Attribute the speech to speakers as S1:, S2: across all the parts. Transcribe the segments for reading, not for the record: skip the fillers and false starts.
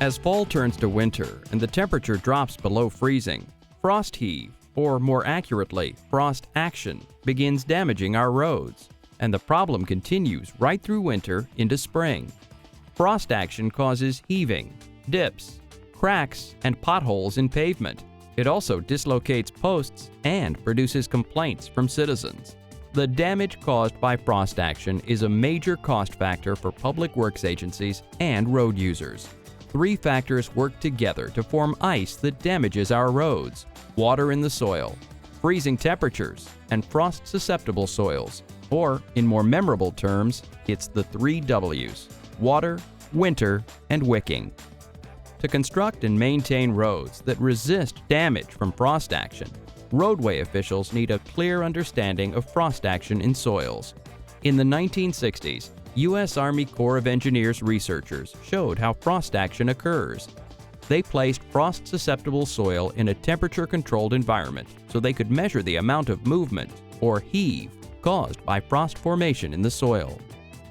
S1: As fall turns to winter and the temperature drops below freezing, frost heave, or more accurately, frost action, begins damaging our roads, and the problem continues right through winter into spring. Frost action causes heaving, dips, cracks, and potholes in pavement. It also dislocates posts and produces complaints from citizens. The damage caused by frost action is a major cost factor for public works agencies and road users. Three factors work together to form ice that damages our roads: water in the soil, freezing temperatures, and frost-susceptible soils. Or, in more memorable terms, it's the 3 W's: water, winter, and wicking. To construct and maintain roads that resist damage from frost action, roadway officials need a clear understanding of frost action in soils. In the 1960s, U.S. Army Corps of Engineers researchers showed how frost action occurs. They placed frost-susceptible soil in a temperature-controlled environment so they could measure the amount of movement, or heave, caused by frost formation in the soil.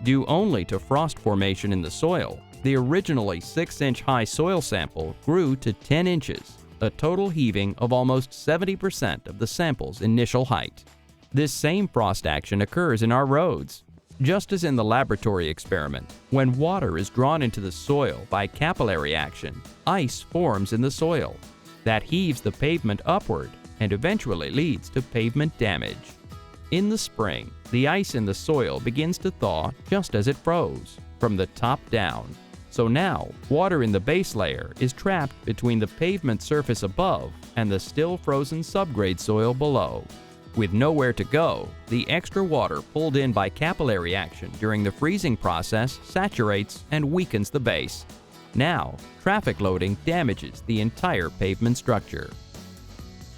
S1: Due only to frost formation in the soil, the originally 6-inch high soil sample grew to 10 inches, a total heaving of almost 70% of the sample's initial height. This same frost action occurs in our roads. Just as in the laboratory experiment, when water is drawn into the soil by capillary action, ice forms in the soil. That heaves the pavement upward and eventually leads to pavement damage. In the spring, the ice in the soil begins to thaw just as it froze, from the top down. So now, water in the base layer is trapped between the pavement surface above and the still frozen subgrade soil below. With nowhere to go, the extra water pulled in by capillary action during the freezing process saturates and weakens the base. Now, traffic loading damages the entire pavement structure.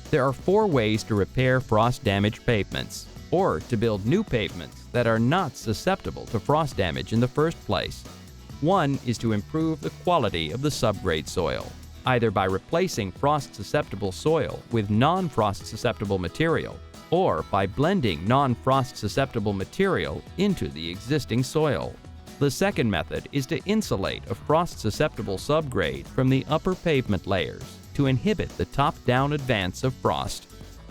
S1: There are 4 ways to repair frost-damaged pavements, or to build new pavements that are not susceptible to frost damage in the first place. One is to improve the quality of the subgrade soil, either by replacing frost-susceptible soil with non-frost-susceptible material, or by blending non-frost-susceptible material into the existing soil. The second method is to insulate a frost-susceptible subgrade from the upper pavement layers to inhibit the top-down advance of frost.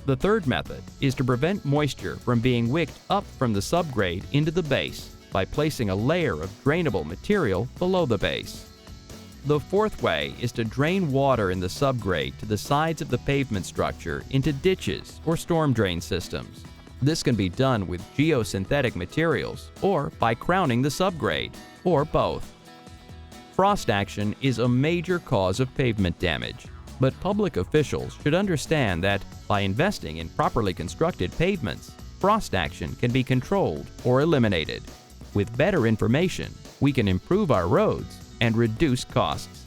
S1: The third method is to prevent moisture from being wicked up from the subgrade into the base by placing a layer of drainable material below the base. The fourth way is to drain water in the subgrade to the sides of the pavement structure into ditches or storm drain systems. This can be done with geosynthetic materials or by crowning the subgrade, or both. Frost action is a major cause of pavement damage, but public officials should understand that by investing in properly constructed pavements, frost action can be controlled or eliminated. With better information, we can improve our roads and reduce costs.